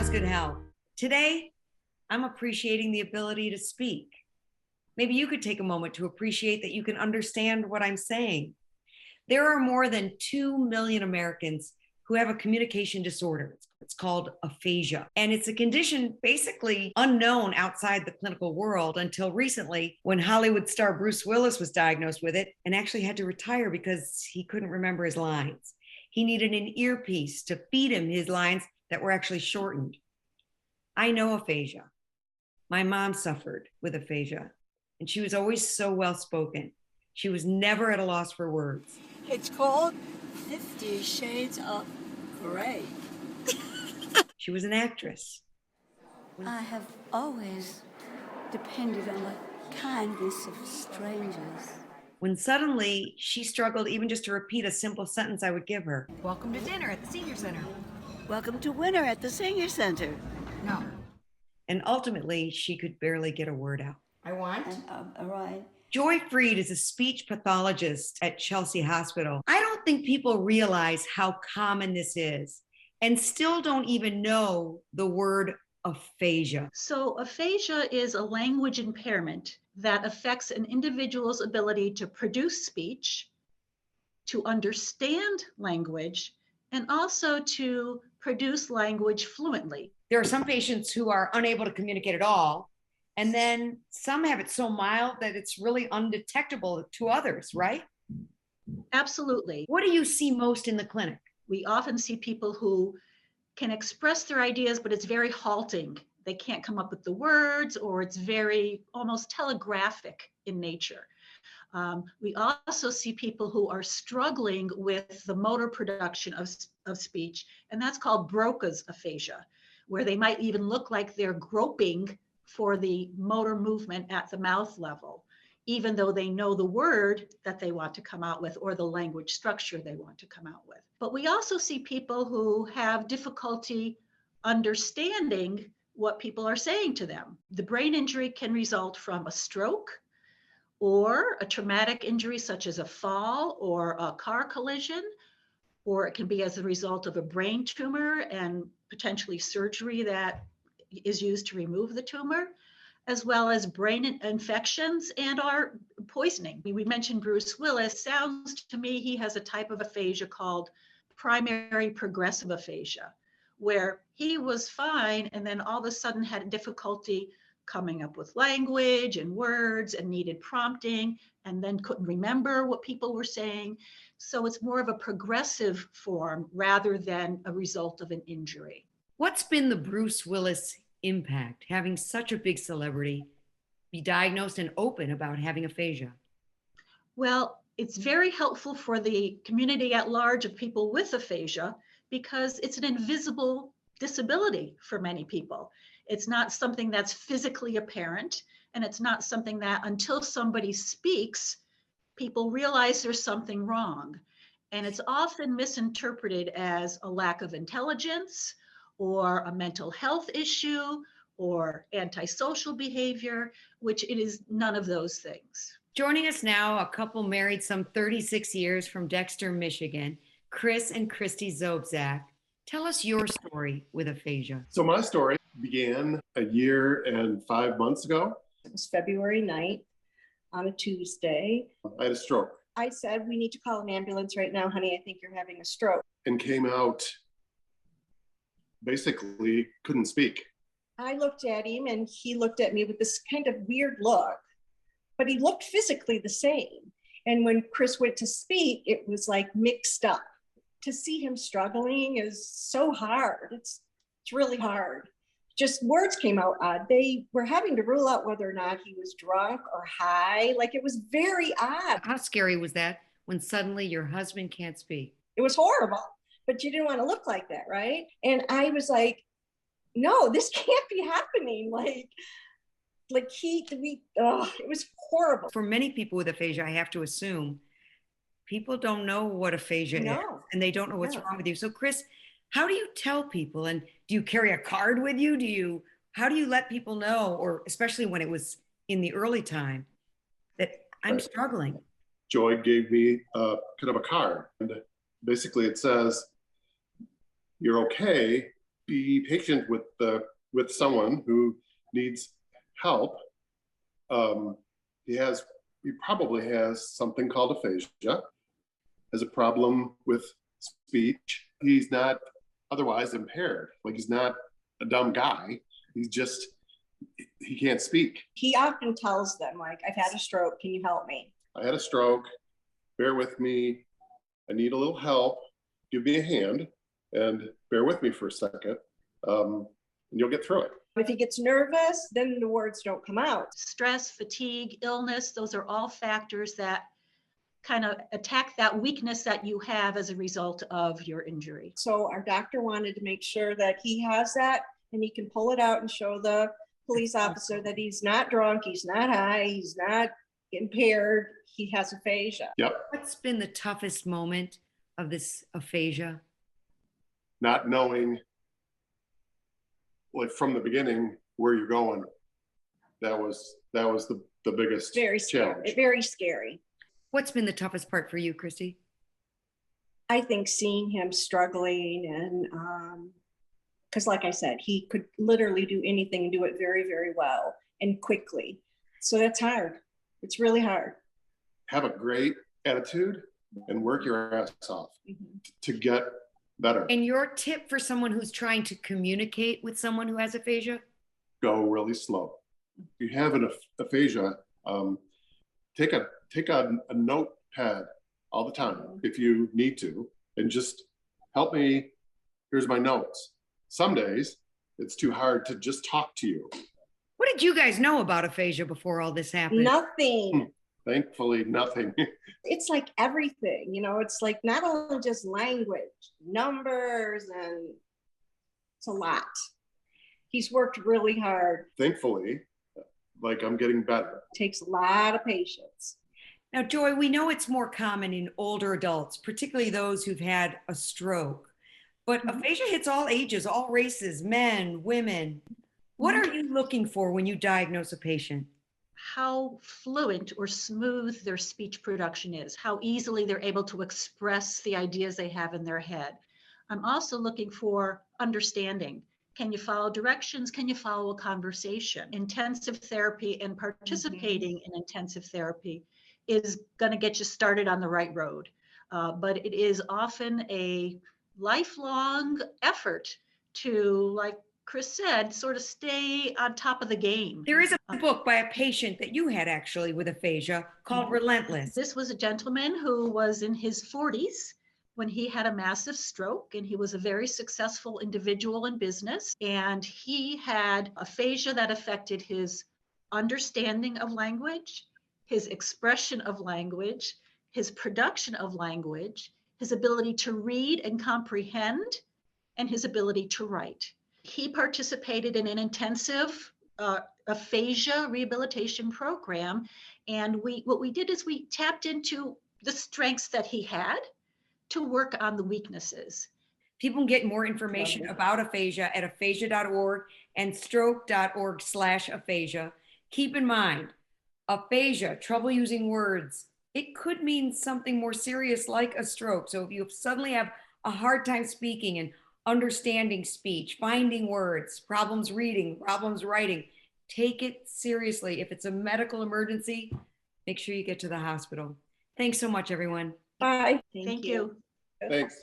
Wellness, Good Health. Today, I'm appreciating the ability to speak. Maybe you could take a moment to appreciate that you can understand what I'm saying. There are more than 2 million Americans who have a communication disorder. It's called aphasia. And it's a condition basically unknown outside the clinical world until recently, when Hollywood star Bruce Willis was diagnosed with it and actually had to retire because he couldn't remember his lines. He needed an earpiece to feed him his lines that were actually shortened. I know aphasia. My mom suffered with aphasia, and she was always so well-spoken. She was never at a loss for words. It's called 50 Shades of Grey. She was an actress. I have always depended on the kindness of strangers. When suddenly she struggled even just to repeat a simple sentence I would give her. Welcome to dinner at the Senior Center. Welcome to winter at the Senior Center. No. And ultimately, she could barely get a word out. I want. All right. Joy Freed is a speech pathologist at Chelsea Hospital. I don't think people realize how common this is and still don't even know the word aphasia. So aphasia is a language impairment that affects an individual's ability to produce speech, to understand language, and also to produce language fluently. There are some patients who are unable to communicate at all, and then some have it so mild that it's really undetectable to others, right? Absolutely. What do you see most in the clinic? We often see people who can express their ideas, but it's very halting. They can't come up with the words, or it's very almost telegraphic in nature. We also see people who are struggling with the motor production of speech, and that's called Broca's aphasia, where they might even look like they're groping for the motor movement at the mouth level, even though they know the word that they want to come out with or the language structure they want to come out with. But we also see people who have difficulty understanding what people are saying to them. The brain injury can result from a stroke or a traumatic injury such as a fall or a car collision, or it can be as a result of a brain tumor and potentially surgery that is used to remove the tumor, as well as brain infections and our poisoning. We mentioned Bruce Willis. Sounds to me he has a type of aphasia called primary progressive aphasia, where he was fine and then all of a sudden had difficulty coming up with language and words and needed prompting and then couldn't remember what people were saying. So it's more of a progressive form rather than a result of an injury. What's been the Bruce Willis impact, having such a big celebrity be diagnosed and open about having aphasia? Well, it's very helpful for the community at large of people with aphasia because it's an invisible disability for many people. It's not something that's physically apparent, and it's not something that until somebody speaks, people realize there's something wrong. And it's often misinterpreted as a lack of intelligence or a mental health issue or antisocial behavior, which it is none of those things. Joining us now, a couple married some 36 years from Dexter, Michigan, Chris and Christy Zobzak. Tell us your story with aphasia. So my story began a year and 5 months ago. It was February 9th on a Tuesday. I had a stroke. I said, we need to call an ambulance right now, honey. I think you're having a stroke. And came out, basically couldn't speak. I looked at him and he looked at me with this kind of weird look, but he looked physically the same. And when Chris went to speak, it was like mixed up. To see him struggling is so hard. It's really hard. Just words came out odd. They were having to rule out whether or not he was drunk or high. Like, it was very odd. How scary was that when suddenly your husband can't speak? It was horrible, but you didn't want to look like that, right? And I was like, no, this can't be happening. It was horrible. For many people with aphasia, I have to assume people don't know what aphasia is, and they don't know what's wrong with you. So Chris, how do you tell people? And do you carry a card with you? How do you let people know, or especially when it was in the early time, that I'm struggling? Joy gave me kind of a card. And basically it says, you're okay, be patient with someone who needs help. He probably has something called aphasia, has a problem with speech. He's not otherwise impaired. Like, he's not a dumb guy. He can't speak. He often tells them, like, I've had a stroke, can you help me? I had a stroke, bear with me. I need a little help. Give me a hand and bear with me for a second. And you'll get through it. If he gets nervous, then the words don't come out. Stress, fatigue, illness, those are all factors that kind of attack that weakness that you have as a result of your injury. So our doctor wanted to make sure that he has that and he can pull it out and show the police officer that he's not drunk, he's not high, he's not impaired, he has aphasia. Yep. What's been the toughest moment of this aphasia? Not knowing, like, from the beginning where you're going. That was the biggest challenge. Very scary. What's been the toughest part for you, Christy? I think seeing him struggling and because like I said, he could literally do anything and do it very, very well and quickly. So that's hard. It's really hard. Have a great attitude and work your ass off to get better. And your tip for someone who's trying to communicate with someone who has aphasia? Go really slow. If you have an aphasia, take a notepad all the time if you need to, and just help me. Here's my notes. Some days it's too hard to just talk to you. What did you guys know about aphasia before all this happened? Nothing. Thankfully, nothing. It's like everything, it's like not only just language, numbers, and it's a lot. He's worked really hard. Thankfully, like, I'm getting better. It takes a lot of patience. Now, Joy, we know it's more common in older adults, particularly those who've had a stroke. But aphasia hits all ages, all races, men, women. What are you looking for when you diagnose a patient? How fluent or smooth their speech production is, how easily they're able to express the ideas they have in their head. I'm also looking for understanding. Can you follow directions? Can you follow a conversation? Intensive therapy and participating in intensive therapy is going to get you started on the right road. But it is often a lifelong effort to, like Chris said, sort of stay on top of the game. There is a book by a patient that you had actually with aphasia called Relentless. This was a gentleman who was in his 40s when he had a massive stroke, and he was a very successful individual in business. And he had aphasia that affected his understanding of language, his expression of language, his production of language, his ability to read and comprehend, and his ability to write. He participated in an intensive aphasia rehabilitation program. And what we did is we tapped into the strengths that he had to work on the weaknesses. People can get more information about aphasia at aphasia.org and stroke.org/aphasia. Keep in mind, aphasia, trouble using words, it could mean something more serious like a stroke. So if you suddenly have a hard time speaking and understanding speech, finding words, problems reading, problems writing, take it seriously. If it's a medical emergency, make sure you get to the hospital. Thanks so much, everyone. Bye. Thank you. Thanks.